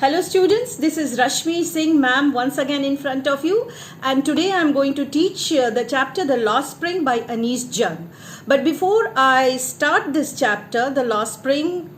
Hello students, this is Rashmi Singh ma'am once again in front of you, and today I am going to teach the chapter The Lost Spring by Anees Jung. But before I start this chapter, The Lost Spring,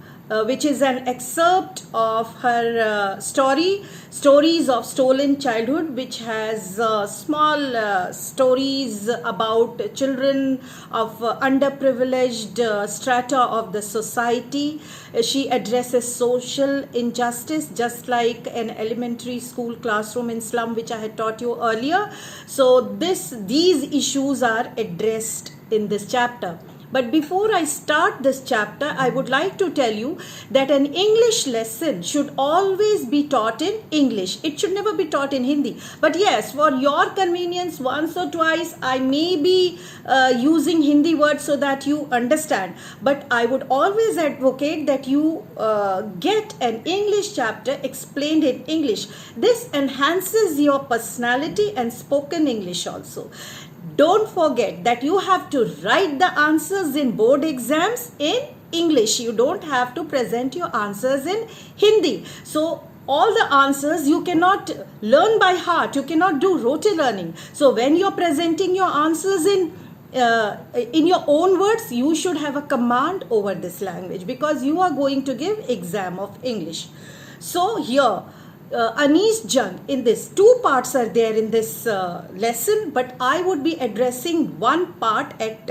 which is an excerpt of her Stories of Stolen Childhood, which has small stories about children of underprivileged strata of the society. She addresses social injustice just like an elementary school classroom in slum, which I had taught you earlier. So these issues are addressed in this chapter. But before I start this chapter, I would like to tell you that an English lesson should always be taught in English. It should never be taught in Hindi. But yes, for your convenience, once or twice, I may be using Hindi words so that you understand. But I would always advocate that you get an English chapter explained in English. This enhances your personality and spoken English also. Don't forget that you have to write the answers in board exams in English. You don't have to present your answers in Hindi. So all the answers you cannot learn by heart. You cannot do rote learning. So when you're presenting your answers in your own words, you should have a command over this language because you are going to give exam of English. So here, Anees Jung, in this, two parts are there in this lesson, but I would be addressing one part at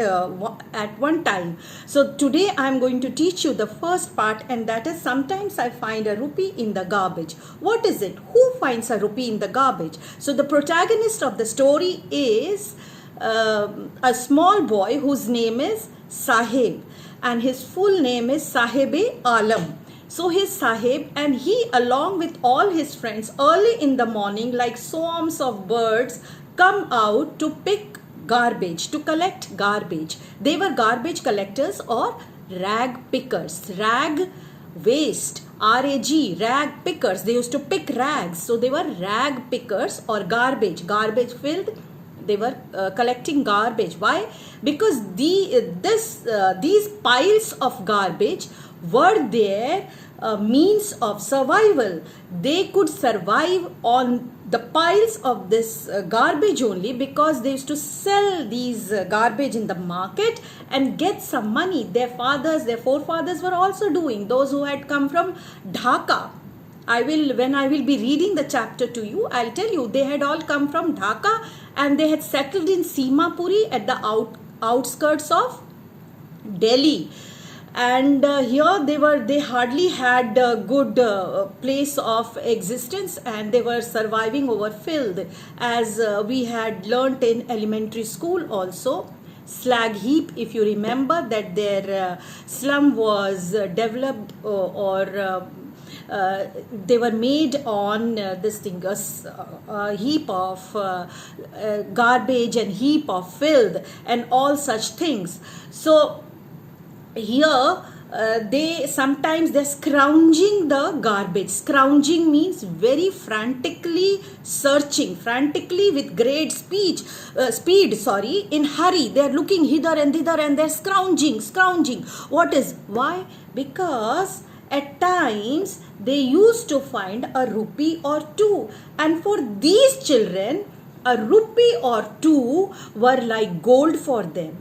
one time. So today I am going to teach you the first part, and that is sometimes I find a rupee in the garbage. What is it? Who finds a rupee in the garbage? So the protagonist of the story is a small boy whose name is Sahib, and his full name is Sahib-e-Alam. So his Sahib, and he along with all his friends early in the morning, like swarms of birds, come out to pick garbage, to collect garbage. They were garbage collectors or rag pickers. Rag, waste, R-A-G, rag pickers. They used to pick rags. So they were rag pickers or garbage filled. They were collecting garbage. Why? Because these piles of garbage were their means of survival. They could survive on the piles of this garbage only because they used to sell these garbage in the market and get some money. Their forefathers were also doing. Those who had come from Dhaka. When I will be reading the chapter to you, I'll tell you they had all come from Dhaka and they had settled in Simapuri at the outskirts of Delhi. And here they hardly had a good place of existence, and they were surviving over filth, as we had learnt in elementary school also. Slag heap, if you remember, that their slum was developed they were made on a heap of garbage and heap of filth and all such things. So here they're scrounging the garbage. Scrounging means very frantically searching, frantically with great speed, in hurry. They're looking hither and thither and they're scrounging. Why? Because at times they used to find a rupee or two, and for these children a rupee or two were like gold for them.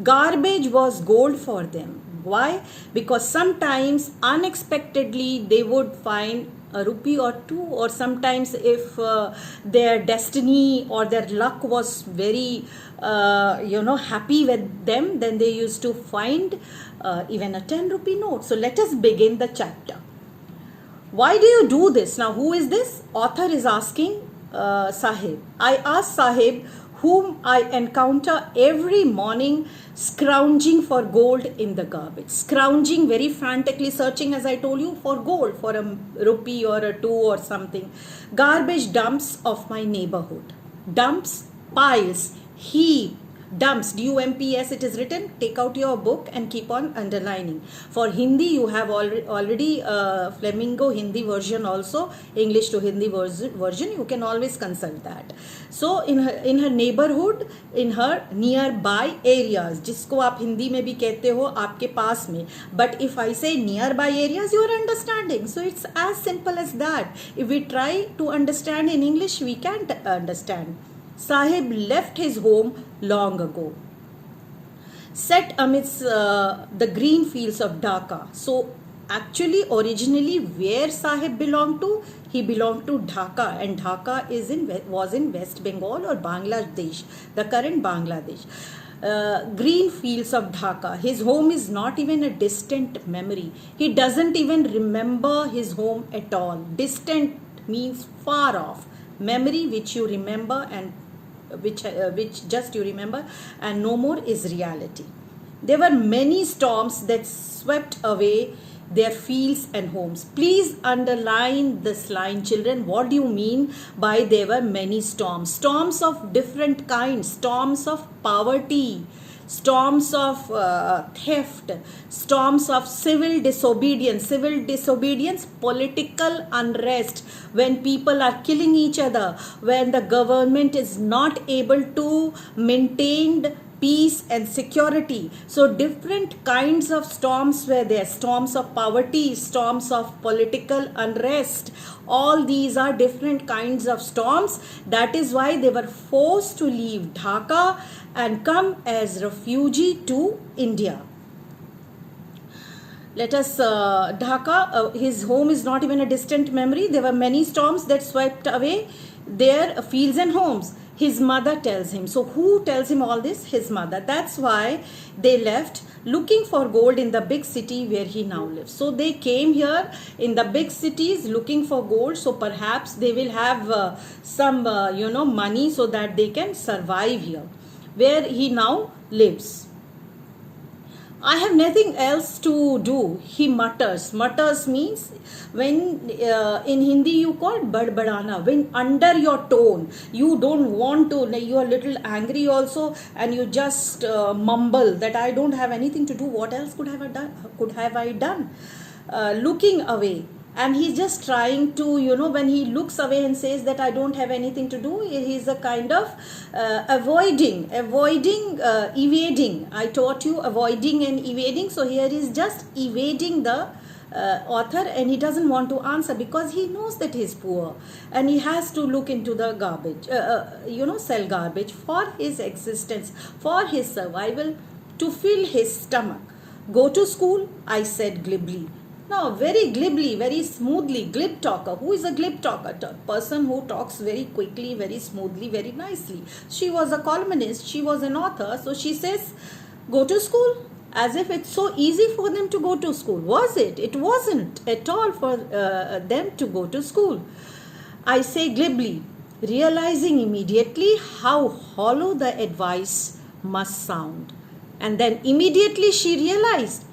Garbage was gold for them. Why? Because sometimes unexpectedly they would find a rupee or two, or sometimes if their destiny or their luck was very happy with them, then they used to find even a 10 rupee note. So let us begin the chapter. Why do you do this? Now who is this? Author is asking Sahib. I asked Sahib, whom I encounter every morning, scrounging for gold in the garbage. Scrounging, very frantically searching, as I told you, for gold, for a rupee or a two or something. Garbage dumps of my neighborhood. Dumps, piles, heap, Dumps, dumps, it is written. Take out your book and keep on underlining. For Hindi, you have already Flamingo Hindi version also, English to Hindi version. You can always consult that. So in her neighborhood, in her nearby areas, जिसको आप हिंदी में भी कहते हो आपके पास में. But if I say nearby areas, you are understanding. So it's as simple as that. If we try to understand in English, we can't understand. Sahib left his home long ago, set amidst the green fields of Dhaka. So actually, originally, where Sahib belonged to? He belonged to Dhaka, and Dhaka was in West Bengal or Bangladesh, the current Bangladesh. Green fields of Dhaka. His home is not even a distant memory. He doesn't even remember his home at all. Distant means far off. Memory which you remember and which just you remember, and no more is reality. There were many storms that swept away their fields and homes. Please underline this line, children. What do you mean by there were many storms? Storms of different kinds. Storms of poverty, storms of theft, storms of civil disobedience, political unrest, when people are killing each other, when the government is not able to maintain peace and security. So different kinds of storms were there. Storms of poverty, storms of political unrest. All these are different kinds of storms. That is why they were forced to leave Dhaka and come as refugee to India. Let us, Dhaka, his home is not even a distant memory. There were many storms that swept away their fields and homes. His mother tells him. So who tells him all this? His mother. That's why they left looking for gold in the big city where he now lives. So they came here in the big cities looking for gold. So perhaps they will have some, money so that they can survive here, where he now lives. I have nothing else to do, he mutters. Mutters means when in Hindi you call badbadana, when under your tone, you don't want to, you are a little angry also, and you just mumble that I don't have anything to do. What else could have I done? Looking away. And he's just trying to, when he looks away and says that I don't have anything to do, he's a kind of evading. I taught you avoiding and evading. So here he's just evading the author, and he doesn't want to answer because he knows that he's poor and he has to look into the garbage, sell garbage for his existence, for his survival, to fill his stomach. Go to school, I said glibly. Now, very glibly, very smoothly, glib talker. Who is a glib talker? A person who talks very quickly, very smoothly, very nicely. She was a columnist, she was an author, so she says, go to school. As if it's so easy for them to go to school. Was it? It wasn't at all for them to go to school. I say glibly, realizing immediately how hollow the advice must sound. And then immediately she realized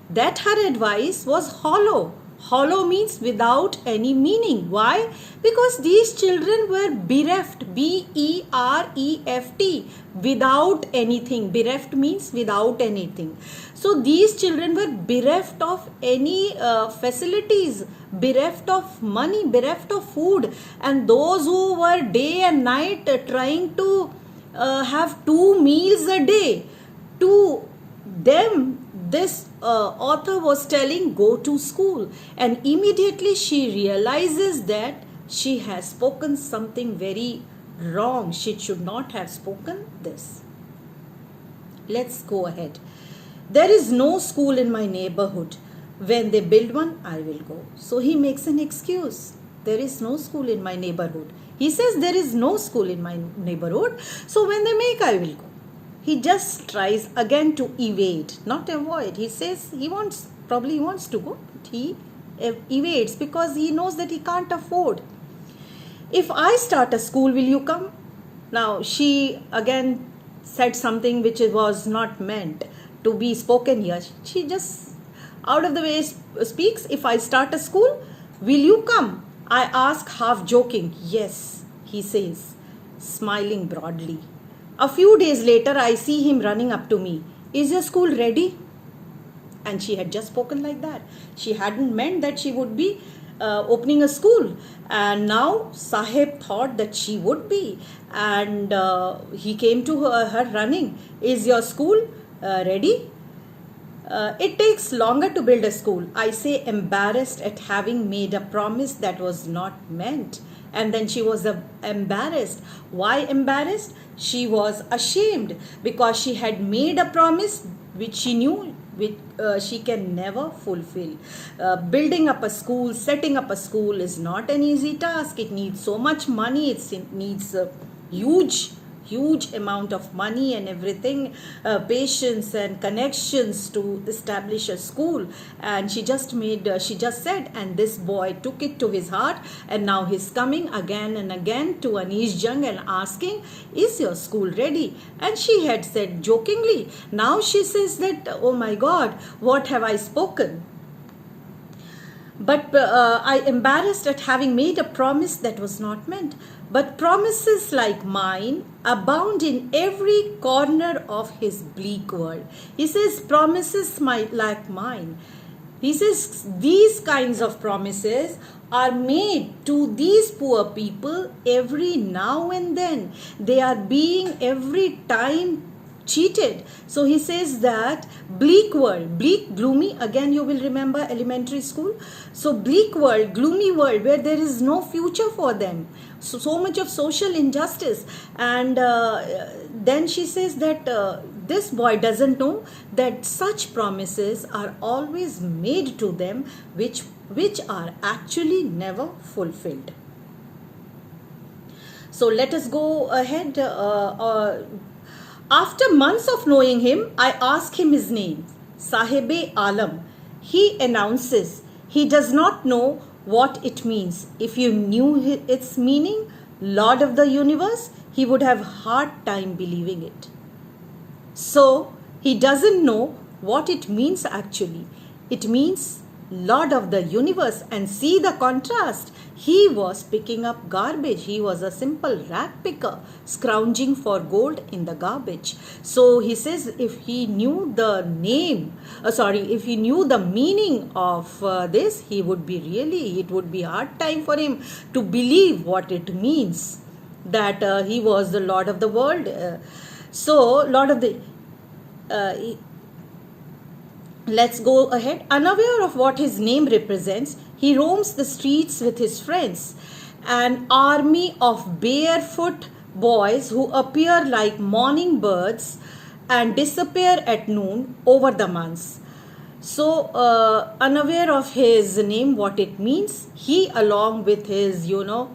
that her advice was hollow. Hollow means without any meaning. Why? Because these children were bereft. B-E-R-E-F-T. Without anything. Bereft means without anything. So these children were bereft of any facilities, bereft of money, bereft of food. And those who were day and night trying to have 2 meals a day, to them this author was telling, go to school. And immediately she realizes that she has spoken something very wrong. She should not have spoken this. Let's go ahead. There is no school in my neighborhood. When they build one, I will go. So he makes an excuse. There is no school in my neighborhood. He says there is no school in my neighborhood. So when they make, I will go. He just tries again to evade, not avoid. He says probably he wants to go, but he evades because he knows that he can't afford. If I start a school, will you come? Now she again said something which was not meant to be spoken here. She just out of the way speaks. If I start a school, will you come? I ask, half joking. Yes, he says, smiling broadly. A few days later, I see him running up to me. Is your school ready? And she had just spoken like that. She hadn't meant that she would be opening a school. And now Sahib thought that she would be. And he came to her running. Is your school ready? It takes longer to build a school. I say, embarrassed at having made a promise that was not meant. And then she was embarrassed. Why embarrassed? She was ashamed because she had made a promise which she knew she can never fulfill. Building up a school, setting up a school is not an easy task. It needs so much money. It needs a huge amount of money and everything, patience and connections to establish a school. And she just said, and this boy took it to his heart, and now he's coming again and again to Anish Jung and asking, is your school ready? And she had said jokingly. Now she says that, oh my God, what have I spoken? But I embarrassed at having made a promise that was not meant. But promises like mine abound in every corner of his bleak world. He says, promises like mine. He says, these kinds of promises are made to these poor people every now and then. They are being every time cheated. So he says that bleak world, bleak, gloomy, again you will remember elementary school. So bleak world, gloomy world where there is no future for them. So much of social injustice. And then she says that this boy doesn't know that such promises are always made to them which are actually never fulfilled. So let us go ahead. After months of knowing him, I ask him his name, Sahib-e Alam. He announces he does not know what it means. If you knew its meaning, Lord of the universe, he would have hard time believing it. So he doesn't know what it means actually. It means Lord of the universe, and see the contrast. He was picking up garbage. He was a simple rag picker, scrounging for gold in the garbage. So he says if he knew the if he knew the meaning of this, it would be hard time for him to believe what it means that he was the Lord of the world. Let's go ahead. Unaware of what his name represents, he roams the streets with his friends, an army of barefoot boys who appear like morning birds and disappear at noon over the months. So, unaware of his name, what it means, he along with his,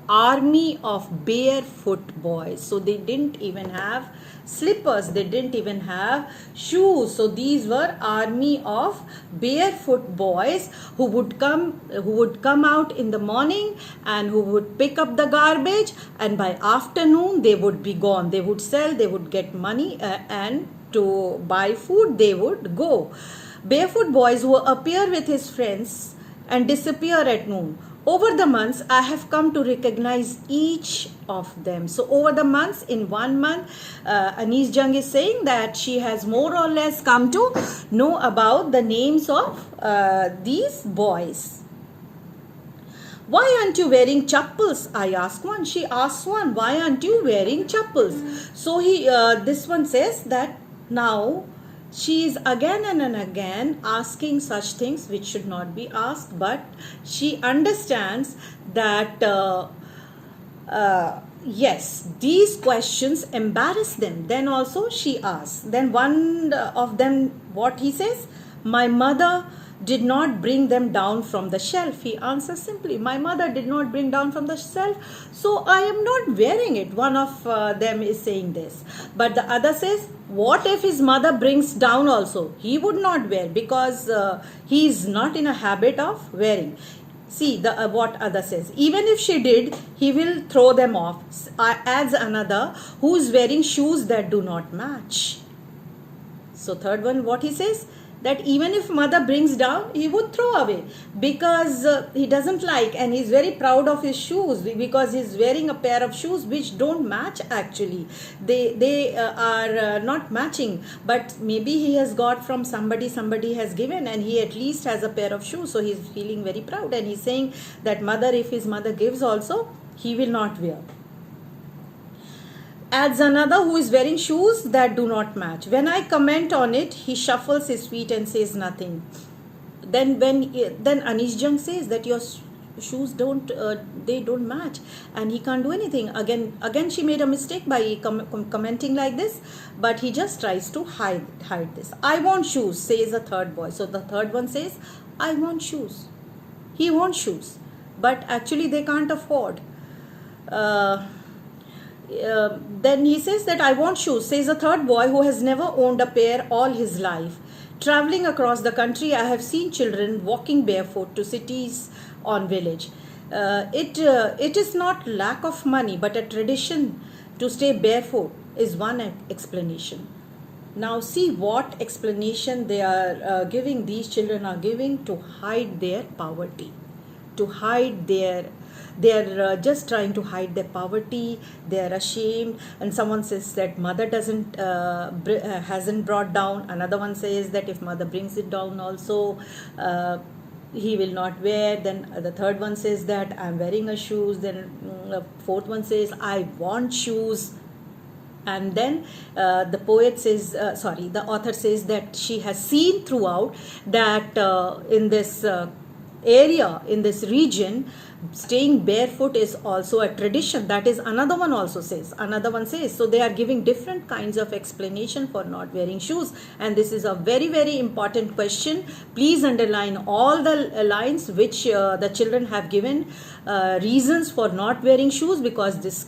army of barefoot boys. So, they didn't even have slippers, they didn't even have shoes. So these were army of barefoot boys who would come out in the morning and who would pick up the garbage, and by afternoon they would be gone. They would sell, they would get money, and to buy food they would go. Barefoot boys who appear with his friends and disappear at noon. Over the months, I have come to recognize each of them. So over the months, in 1 month, Anish Jung is saying that she has more or less come to know about the names of these boys. Why aren't you wearing chappals? I ask one. She asks one, why aren't you wearing chappals? So this one says that now she is again and again asking such things which should not be asked, but she understands that yes, these questions embarrass them. Then also she asks. Then one of them, what he says, my mother did not bring them down from the shelf. He answers simply, my mother did not bring down from the shelf, so I am not wearing it. One of them is saying this. But the other says, what if his mother brings down also? He would not wear because he is not in a habit of wearing. See what other says. Even if she did, he will throw them off. Adds another who is wearing shoes that do not match. So third one, what he says, that even if mother brings down, he would throw away because he doesn't like, and he's very proud of his shoes because he's wearing a pair of shoes which don't match actually. They are not matching, but maybe he has got from somebody has given, and he at least has a pair of shoes, so he's feeling very proud, and he's saying that mother, if his mother gives also, he will not wear. Adds another who is wearing shoes that do not match. When I comment on it, he shuffles his feet and says nothing. Then Anish Jung says that your shoes don't match, and he can't do anything. Again she made a mistake by commenting like this, but he just tries to hide this. I want shoes, says a third boy. So the third one says, I want shoes. He wants shoes, but actually they can't afford. Then he says that I want shoes, says a third boy who has never owned a pair all his life. Traveling across the country, I have seen children walking barefoot to cities on village. It is not lack of money, but a tradition to stay barefoot is one explanation. Now see what explanation they are giving, these children are giving to hide their poverty, to hide they are just trying to hide their poverty. They are ashamed, and someone says that mother hasn't brought down. Another one says that if mother brings it down also, he will not wear. Then the third one says that I'm wearing a shoes. Then fourth one says I want shoes. And then the author says that she has seen throughout that in this area, in this region, staying barefoot is also a tradition. That is another one says. So they are giving different kinds of explanation for not wearing shoes, and this is a very, very important question. Please underline all the lines which the children have given reasons for not wearing shoes, because this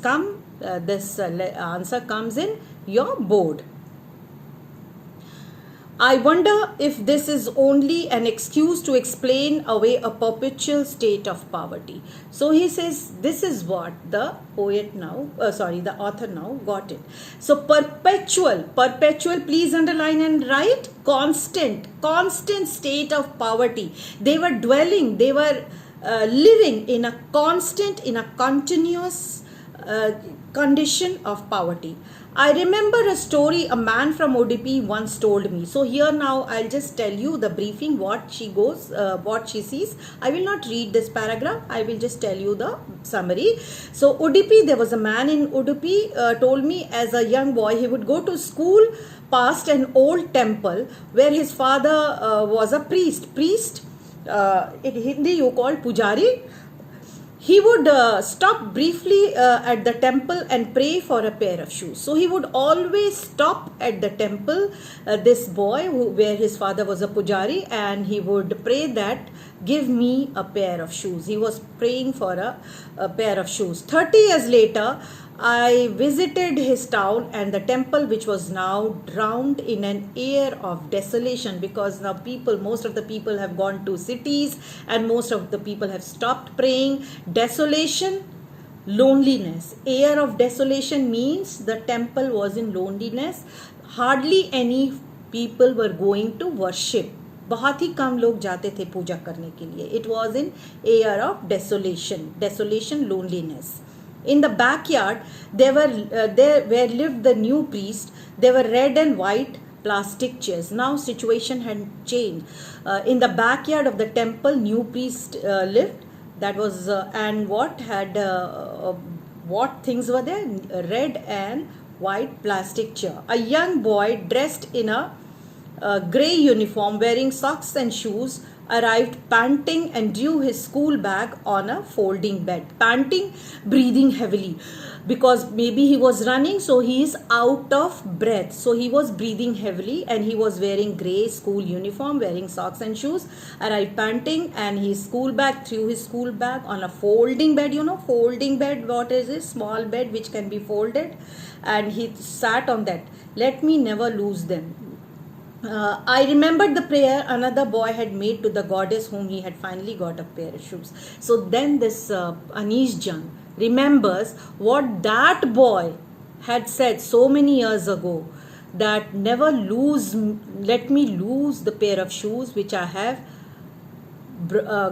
answer comes in your board. I wonder if this is only an excuse to explain away a perpetual state of poverty. So he says this is what the author now got it. So perpetual, please underline and write constant state of poverty. They were living in a continuous condition of poverty. I remember a story a man from Udupi once told me. So here now I'll just tell you the briefing, what she sees. I will not read this paragraph. I will just tell you the summary. So Udupi, there was a man in Udupi told me as a young boy he would go to school past an old temple where his father was a priest. In Hindi you call pujari. He would stop briefly at the temple and pray for a pair of shoes. So he would always stop at the temple, this boy where his father was a pujari, and he would pray that, give me a pair of shoes. He was praying for a pair of shoes. 30 years later, I visited his town and the temple, which was now drowned in an air of desolation, because now most of the people have gone to cities and most of the people have stopped praying. Desolation, loneliness. Air of desolation means the temple was in loneliness. Hardly any people were going to worship. बहुत ही कम लोग जाते थे पूजा करने के लिए. It was in air of desolation, loneliness. In the backyard, there where lived the new priest. There were red and white plastic chairs. Now situation had changed. In the backyard of the temple, new priest lived. That was and what things were there? Red and white plastic chair. A young boy dressed in a grey uniform, wearing socks and shoes, arrived panting and drew his school bag on a folding bed. Panting, breathing heavily, because maybe he was running, so he is out of breath. So he was breathing heavily, and he was wearing grey school uniform, wearing socks and shoes, arrived panting, and his school bag, threw his school bag on a folding bed. You know, folding bed, what is it? Small bed which can be folded, and he sat on that. Let me never lose them. I remembered the prayer another boy had made to the goddess whom he had finally got a pair of shoes. So then this Anish Jung remembers what that boy had said so many years ago, that never let me lose the pair of shoes which I have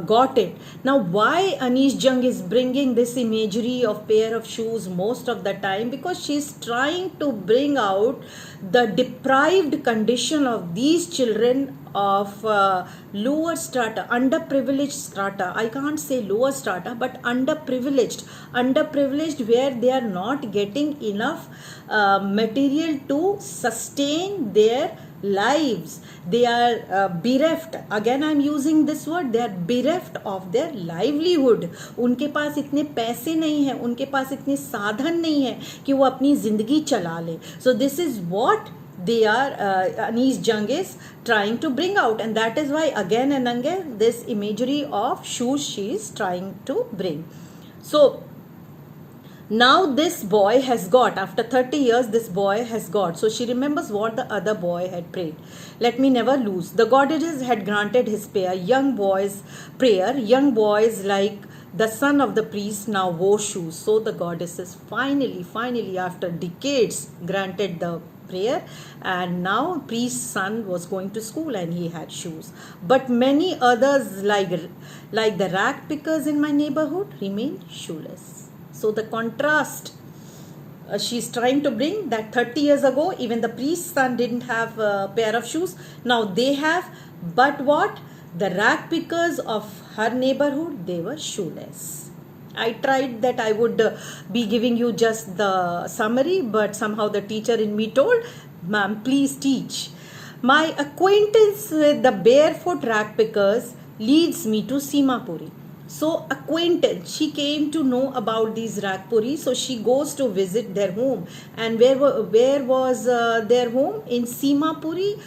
got it. Now, why Anish Jung is bringing this imagery of pair of shoes most of the time? Because she's trying to bring out the deprived condition of these children of lower strata, underprivileged strata. I can't say lower strata, but underprivileged where they are not getting enough material to sustain their lives. They are bereft, again I'm using this word, they are bereft of their livelihood. उनके पास इतने पैसे नहीं है, उनके पास इतने साधन नहीं है कि वो अपनी जिंदगी चला ले. So this is what they are, Anish Jung is trying to bring out, and that is why again and again this imagery of shoes she is trying to bring. So now this boy has got, after 30 years this boy has got, so she remembers what the other boy had prayed. Let me never lose. The goddesses had granted his prayer. Young boys like the son of the priest now wore shoes. So the goddesses finally after decades granted the prayer, and now priest's son was going to school and he had shoes. But many others like the rag pickers in my neighborhood remained shoeless. So the contrast she's trying to bring, that 30 years ago even the priest's son didn't have a pair of shoes, now they have. But what? The rag pickers of her neighborhood, they were shoeless. I tried that I would be giving you just the summary, but somehow the teacher in me told, ma'am, please teach. My acquaintance with the barefoot rag pickers leads me to Simapuri. So acquaintance, she came to know about these ragpuri, so she goes to visit their home. And where was their home? In Simapuri,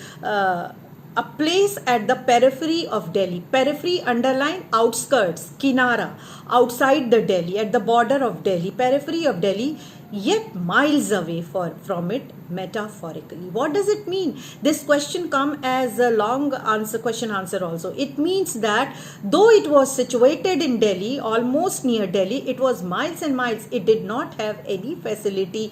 a place at the periphery of Delhi. Periphery underline outskirts, Kinara, outside the Delhi, at the border of Delhi, periphery of Delhi, yet miles away from it metaphorically. What does it mean? This question come as a long question answer also. It means that though it was situated in Delhi, almost near Delhi, it was miles and miles. It did not have any facility,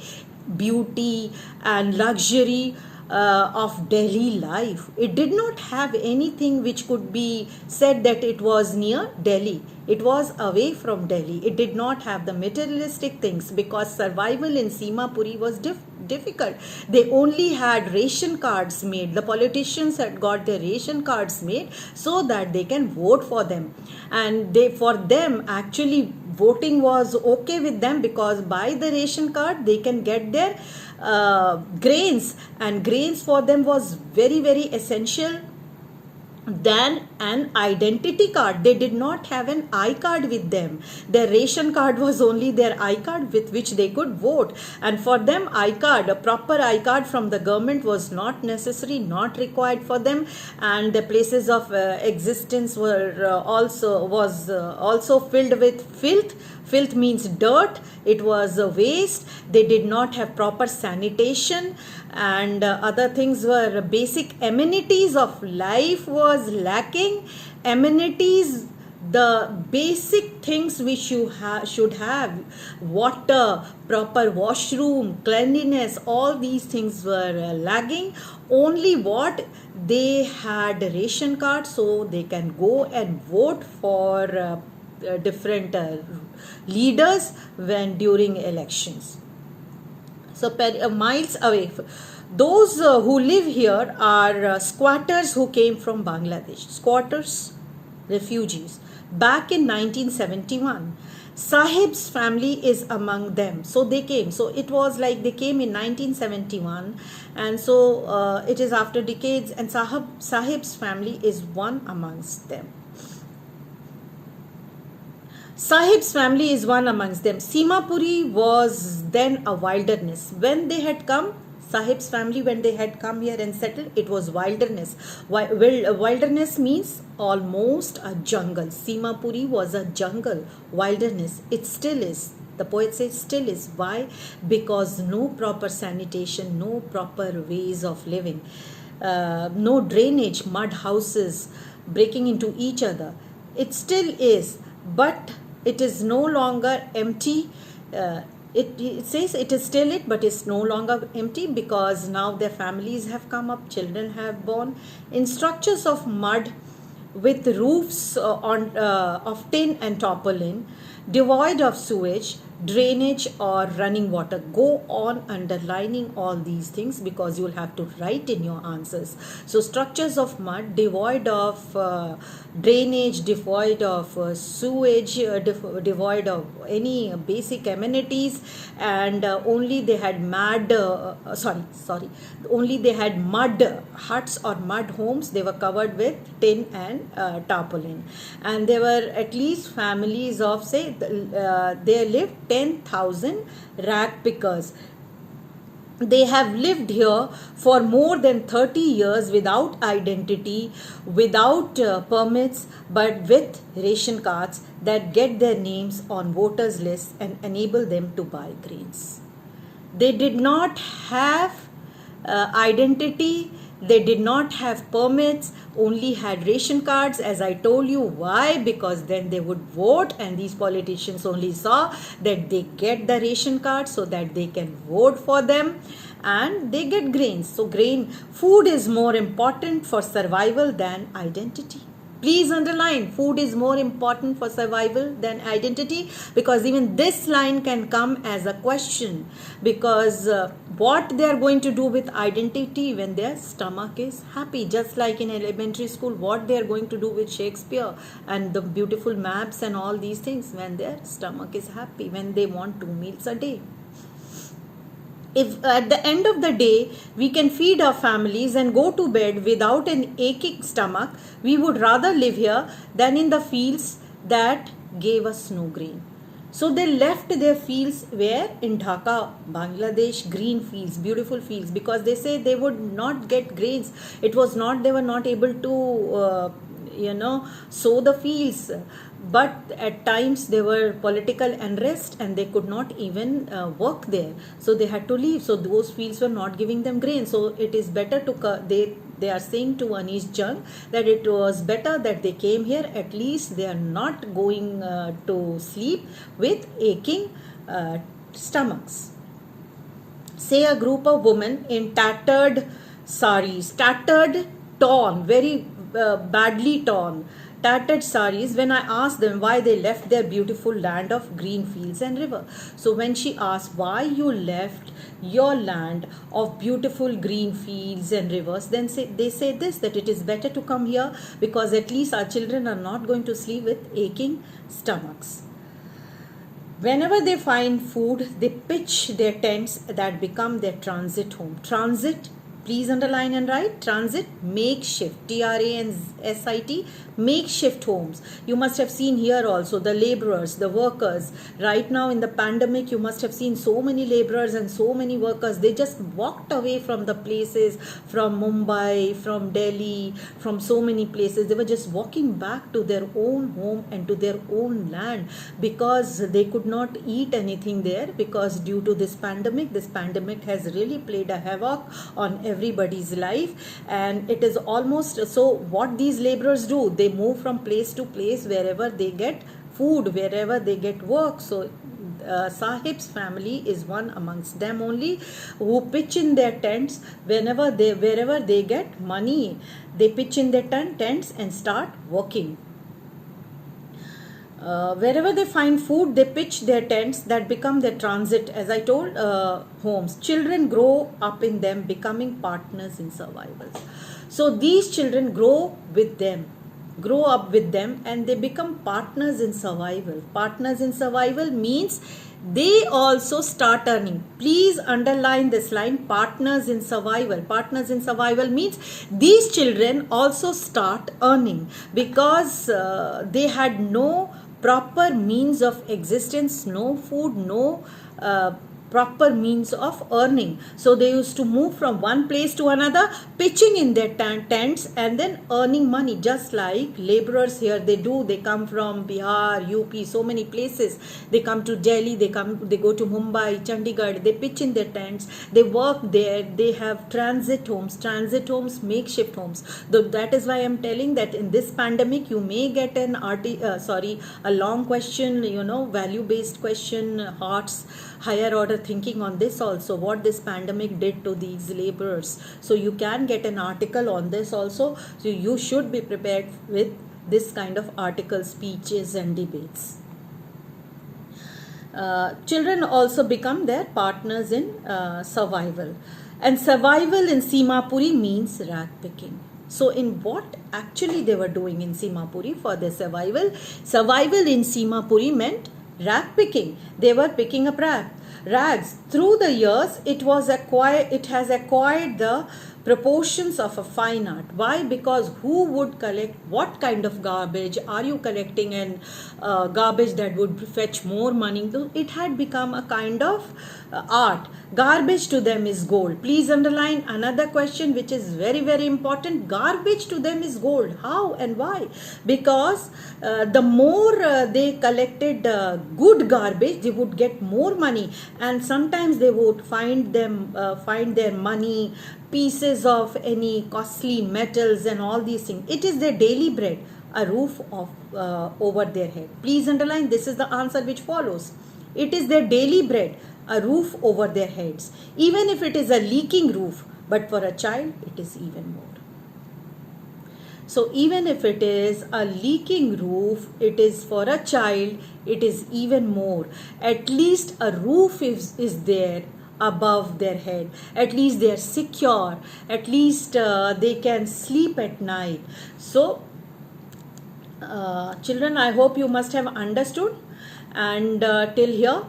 beauty and luxury of Delhi life. It did not have anything which could be said that it was near Delhi. It was away from Delhi. It did not have the materialistic things because survival in Simapuri was difficult. They only had ration cards made. The politicians had got their ration cards made so that they can vote for them. And for them actually voting was okay with them because by the ration card they can get their grains, and grains for them was very essential than an identity card. They did not have an I card with them. Their ration card was only their I card with which they could vote, and for them I card, a proper I card from the government was not necessary, not required for them. And the places of existence were also filled with filth. Filth means dirt. It was a waste. They did not have proper sanitation, and other things were basic amenities of life was lacking. Amenities, the basic things which you should have, water, proper washroom, cleanliness, all these things were lagging. Only what they had ration cards, so they can go and vote for different leaders when during elections. So miles away. Those who live here are squatters who came from Bangladesh. Squatters, refugees. Back in 1971, Sahib's family is among them. So they came. So it was like they came in 1971, and so it is after decades, and Sahib's family is one amongst them. Sahib's family is one amongst them. Simapuri was then a wilderness. When they had come, Sahib's family, when they had come here and settled, it was wilderness. Wilderness means almost a jungle. Simapuri was a jungle, wilderness. It still is. The poet says still is. Why? Because no proper sanitation, no proper ways of living, no drainage, mud houses breaking into each other. It still is, but it is no longer empty. it says it is still it, but it's no longer empty because now their families have come up, children have born in structures of mud with roofs of tin and tarpaulin, devoid of sewage, drainage, or running water. Go on underlining all these things because you'll have to write in your answers. So, structures of mud, devoid of drainage, devoid of sewage, devoid of any basic amenities, and only they had only they had mud huts or mud homes. They were covered with tin and tarpaulin, and there were at least families of there lived 10,000 rag pickers. They have lived here for more than 30 years without identity, without permits, but with ration cards that get their names on voters' lists and enable them to buy grains. They did not have identity, they did not have permits, only had ration cards. As I told you, why? Because then they would vote, and these politicians only saw that they get the ration card so that they can vote for them and they get grains. So food is more important for survival than identity. Please underline, food is more important for survival than identity, because even this line can come as a question, because what they are going to do with identity when their stomach is happy, just like in elementary school, what they are going to do with Shakespeare and the beautiful maps and all these things when their stomach is happy, when they want 2 meals a day. If at the end of the day we can feed our families and go to bed without an aching stomach, we would rather live here than in the fields that gave us no grain. So they left their fields where? In Dhaka, Bangladesh, green fields, beautiful fields, because they say they would not get grains. It was not, they were not able to sow the fields, but at times there were political unrest and they could not even work there, so they had to leave. So those fields were not giving them grain. So it is better to they are saying to Anees Jung that it was better that they came here. At least they are not going to sleep with aching stomachs. Say a group of women in tattered saris, torn, very badly torn, tattered saris, when I asked them why they left their beautiful land of green fields and river. So when she asked why you left your land of beautiful green fields and rivers, then they say this, that it is better to come here because at least our children are not going to sleep with aching stomachs. Whenever they find food, they pitch their tents that become their transit home. Transit, please underline and write. Transit, makeshift, TRANSIT, makeshift homes. You must have seen here also the laborers, the workers. Right now in the pandemic, you must have seen so many laborers and so many workers. They just walked away from the places, from Mumbai, from Delhi, from so many places. They were just walking back to their own home and to their own land because they could not eat anything there, because due to this pandemic has really played a havoc on everybody's life. And it is almost, so what these laborers do, they move from place to place wherever they get food, wherever they get work. So Sahib's family is one amongst them only, who pitch in their tents wherever they get money. They pitch in their tents and start working. Wherever they find food, they pitch their tents that become their transit, as I told, homes. Children grow up in them, becoming partners in survival. So these children grow up with them and they become partners in survival. Partners in survival means they also start earning. Please underline this line, partners in survival. Partners in survival means these children also start earning because they had no proper means of existence, no food, no proper means of earning. So they used to move from one place to another, pitching in their tents and then earning money, just like laborers here they do. They come from Bihar, UP, so many places. They come to Delhi, they go to Mumbai, Chandigarh, they pitch in their tents, they work there, they have transit homes, makeshift homes. That is why I'm telling that in this pandemic you may get a long question, value based question, hearts higher order thinking on this also, what this pandemic did to these laborers. So you can get an article on this also. So you should be prepared with this kind of article, speeches and debates. Children also become their partners in survival. And survival in Simapuri means rag picking. So in what actually they were doing in Simapuri for their survival? Survival in Simapuri meant rag picking. They were picking up rags. Through the years, it has acquired the proportions of a fine art. Why? Because who would collect what kind of garbage? Are you collecting an garbage that would fetch more money? It had become a kind of art. Garbage to them is gold. Please underline another question which is very, very important. Garbage to them is gold. How and why? Because the more they collected good garbage, they would get more money, and sometimes they would find their money, pieces of any costly metals and all these things. It is their daily bread, a roof over their head. Please underline, this is the answer which follows. It is their daily bread, a roof over their heads. Even if it is a leaking roof, but for a child it is even more. So even if it is a leaking roof, it is for a child, it is even more. At least a roof is there above their head. At least they are secure. At least they can sleep at night. So children, I hope you must have understood and till here.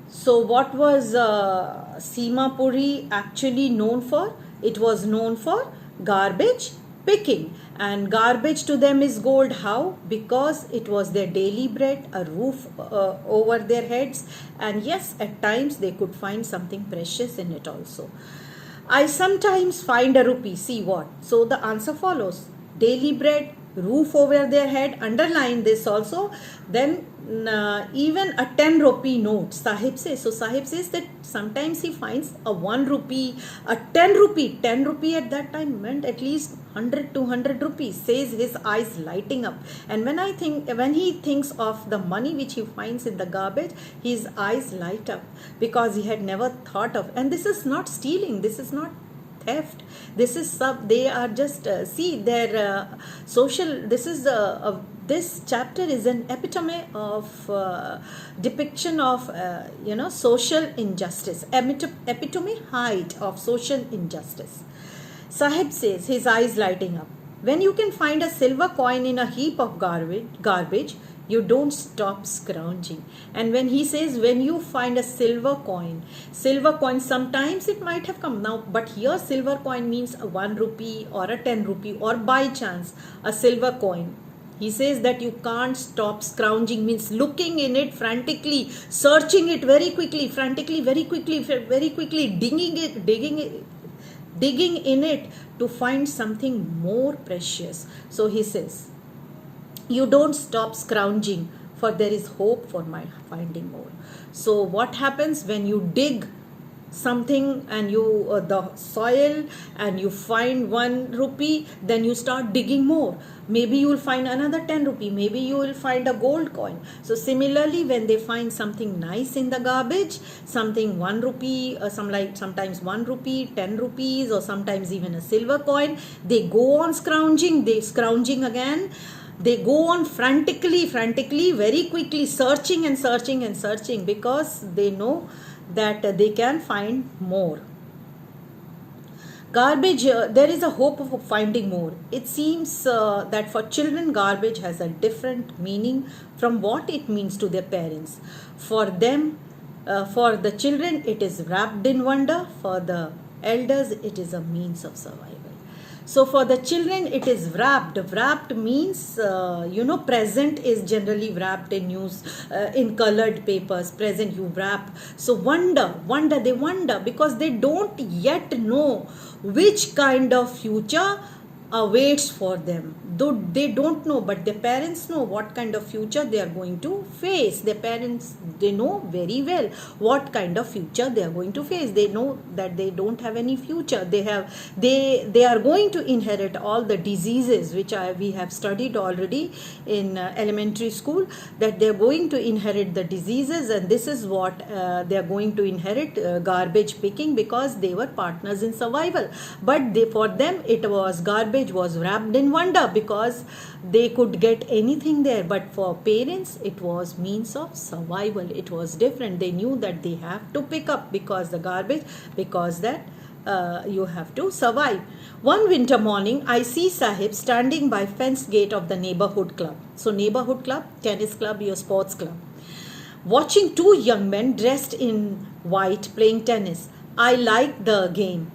So what was Simapuri actually known for? It was known for garbage picking, and garbage to them is gold. How? Because it was their daily bread, a roof over their heads, and yes, at times they could find something precious in it also. I sometimes find a rupee. See what? So the answer follows. Daily bread, roof over their head, underline this also. Then even a 10 rupee note, Sahib says. So Sahib says that sometimes he finds a 1 rupee, a 10 rupee. 10 rupee at that time meant at least 100, 200 rupees. Says his eyes lighting up. And when he thinks of the money which he finds in the garbage, his eyes light up, because he had never thought of. And this is not stealing. This is not theft. This is they are just see their social. This chapter is an epitome of depiction of social injustice, epitome height of social injustice. Sahib says, his eyes lighting up, when you can find a silver coin in a heap of garbage, you don't stop scrounging. And when he says, when you find a silver coin, sometimes it might have come now, but here silver coin means a 1 rupee or a 10 rupee, or by chance a silver coin. He says that you can't stop scrounging, means looking in it frantically, searching it very quickly, frantically, very quickly, digging in it to find something more precious. So he says, you don't stop scrounging, for there is hope for my finding more. So what happens when you dig something and you the soil and you find 1 rupee, then you start digging more. Maybe you will find another 10 rupee, maybe you will find a gold coin. So similarly, when they find something nice in the garbage, something 1 rupee, sometimes 1 rupee, 10 rupees, or sometimes even a silver coin, they go on scrounging again. They go on frantically, very quickly, searching, because they know that they can find more. Garbage, there is a hope of finding more. It seems that for children, garbage has a different meaning from what it means to their parents. For them, for the children, it is wrapped in wonder. For the elders, it is a means of survival. So for the children, it is wrapped. Wrapped means, present is generally wrapped in in colored papers. Present you wrap. So they wonder because they don't yet know which kind of future awaits for them. Though they don't know, but their parents know what kind of future they are going to face. Their parents, they know very well what kind of future they are going to face. They know that they don't have any future. They are going to inherit all the diseases which we have studied already in elementary school, that they are going to inherit the diseases, and this is what they are going to inherit, garbage picking, because they were partners in survival. But for them, it was garbage was wrapped in wonder because they could get anything there. But for parents, it was means of survival. It was different. They knew that they have to pick up because the garbage, because that you have to survive. One winter morning, I see Sahib standing by fence gate of the neighborhood club. So neighborhood club, tennis club, your sports club, watching two young men dressed in white playing tennis. I like the game.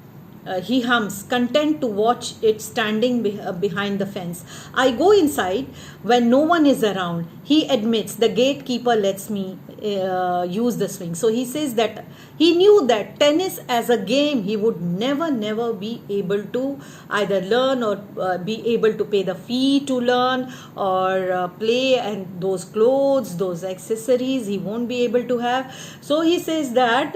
He hums, content to watch it standing behind the fence. I go inside when no one is around. He admits the gatekeeper lets me use the swing. So he says that he knew that tennis as a game he would never be able to either learn or be able to pay the fee to learn or play, and those clothes, those accessories he won't be able to have. So he says that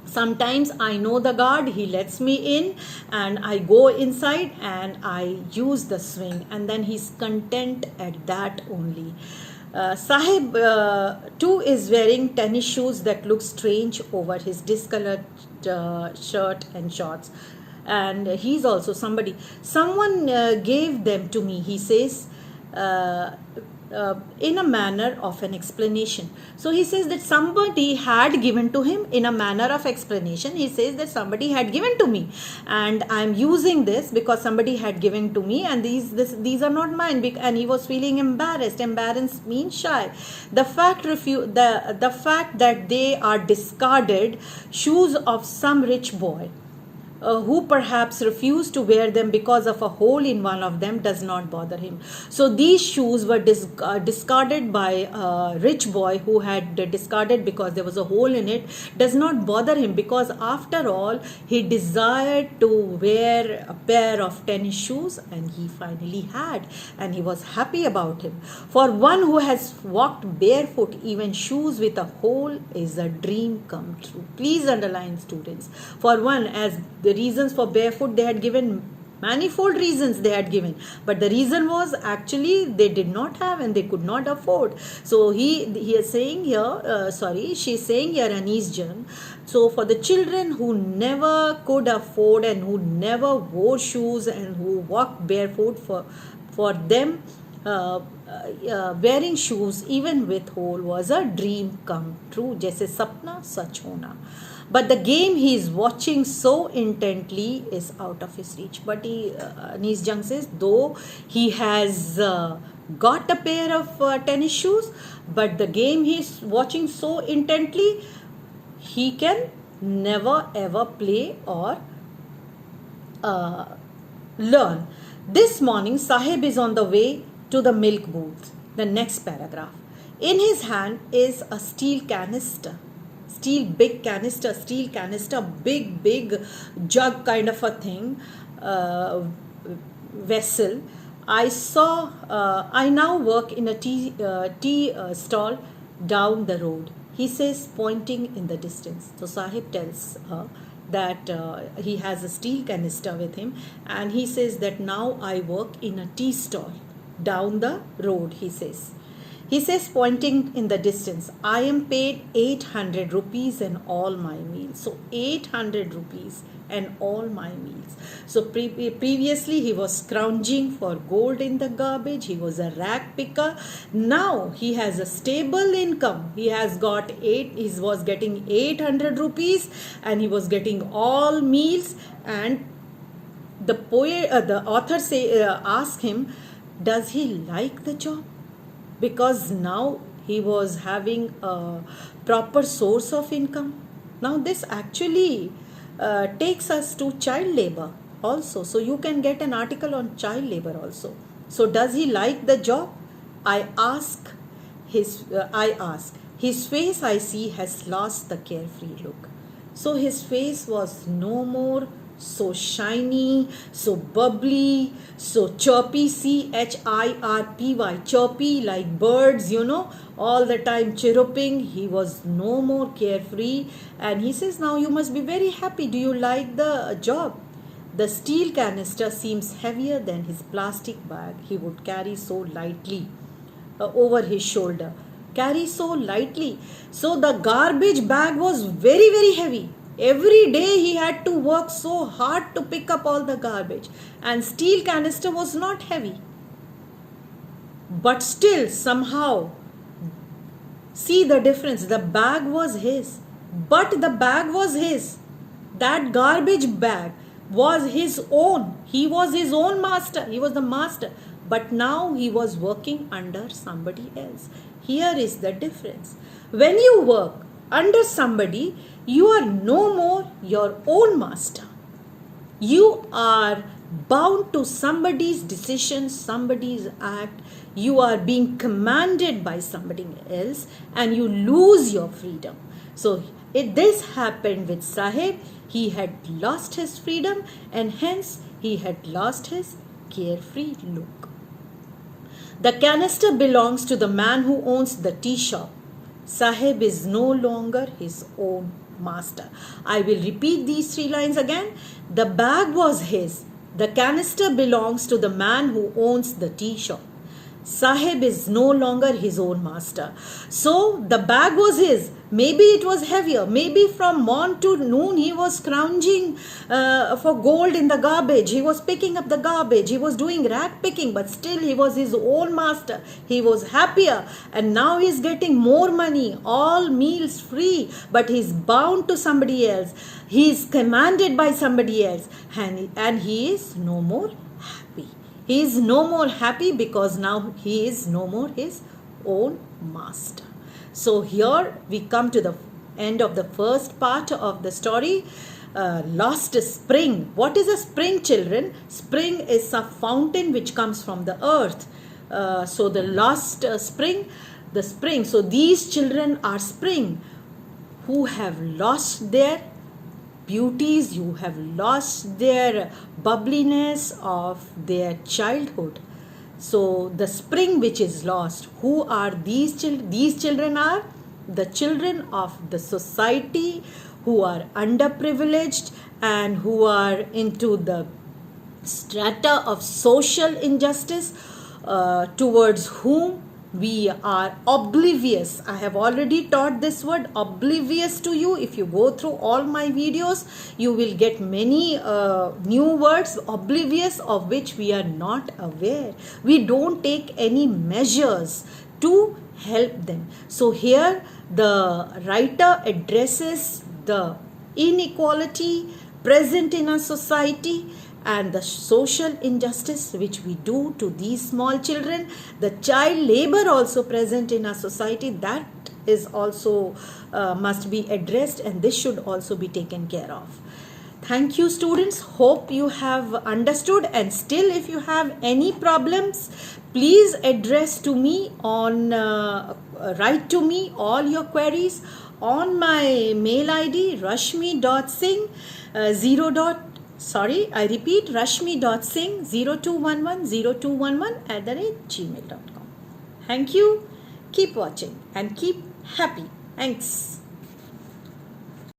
sometimes I know the guard, he lets me in, and I go inside and I use the swing, and then he's content at that only. Sahib too is wearing tennis shoes that look strange over his discolored shirt and shorts. And he's also someone gave them to me, he says, in a manner of an explanation. So he says that somebody had given to him in a manner of explanation. He says that somebody had given to me, and I'm using this because somebody had given to me, and these are not mine. And he was feeling embarrassed. Embarrassed means shy. The fact that they are discarded shoes of some rich boy who perhaps refused to wear them because of a hole in one of them does not bother him. So these shoes were discarded by a rich boy who had discarded because there was a hole in it, does not bother him, because after all he desired to wear a pair of tennis shoes, and he finally had, and he was happy about him. For one who has walked barefoot, even shoes with a hole is a dream come true. Please underline, students. For one, as the reasons for barefoot, they had given manifold reasons they had given, but the reason was actually they did not have and they could not afford. So he is saying here, she's saying here, Anees Jung. So for the children who never could afford and who never wore shoes and who walked barefoot, for them wearing shoes even with hole was a dream come true. जैसे सपना सच होना. But the game he is watching so intently is out of his reach. But Anees Jung says, though he has got a pair of tennis shoes, but the game he is watching so intently, he can never ever play or learn. This morning, Sahib is on the way to the milk booth. The next paragraph. In his hand is a steel canister, big canister, big jug kind of a thing, vessel. I now work in a tea stall down the road, he says, pointing in the distance. So Sahib tells her that he has a steel canister with him, and he says that now I work in a tea stall down the road, he says. He says, pointing in the distance, I am paid 800 rupees and all my meals. So 800 rupees and all my meals. So previously he was scrounging for gold in the garbage. He was a rag picker. Now he has a stable income. He was getting 800 rupees and he was getting all meals. And the author asked him, does he like the job? Because now he was having a proper source of income. Now this actually takes us to child labor. also. So you can get an article on child labor also. So does he like the job? I ask. His face, I see, has lost the carefree look. So his face was no more so shiny, so bubbly, so chirpy, chirpy, chirpy like birds, all the time chirruping. He was no more carefree. And he says, now you must be very happy. Do you like the job? The steel canister seems heavier than his plastic bag he would carry so lightly over his shoulder. Carry so lightly. So the garbage bag was very, very heavy. Every day he had to work so hard to pick up all the garbage. And steel canister was not heavy. But still, somehow, see the difference. The bag was his. But the bag was his. That garbage bag was his own. He was his own master. He was the master. But now he was working under somebody else. Here is the difference. When you work under somebody, you are no more your own master. You are bound to somebody's decision, somebody's act. You are being commanded by somebody else and you lose your freedom. So this happened with Sahib. He had lost his freedom and hence he had lost his carefree look. The canister belongs to the man who owns the tea shop. Sahib is no longer his own master. I will repeat these 3 lines again. The bag was his. The canister belongs to the man who owns the tea shop. Sahib is no longer his own master. So the bag was his. Maybe it was heavier. Maybe from morn to noon he was scrounging for gold in the garbage. He was picking up the garbage. He was doing rag picking. But still he was his own master. He was happier. And now he is getting more money. All meals free. But he is bound to somebody else. He is commanded by somebody else. And he is no more happy. He is no more happy because now he is no more his own master. So here we come to the end of the first part of the story. Lost spring. What is a spring, children? Spring is a fountain which comes from the earth. So the lost spring, the spring. So these children are spring who have lost their beauties, you have lost their bubbliness of their childhood. So the spring which is lost, who are these children? These children are the children of the society who are underprivileged and who are into the strata of social injustice towards whom we are oblivious. I have already taught this word oblivious to you. If you go through all my videos, you will get many new words, oblivious, of which we are not aware. We don't take any measures to help them. So here the writer addresses the inequality present in our society and the social injustice which we do to these small children, the child labor also present in our society, that is also must be addressed, and this should also be taken care of. Thank you, students. Hope you have understood, and still if you have any problems, please address to me on write to me all your queries on my mail ID rashmi.singh I repeat, rashmi.singh02110211 @gmail.com. Thank you. Keep watching and keep happy. Thanks.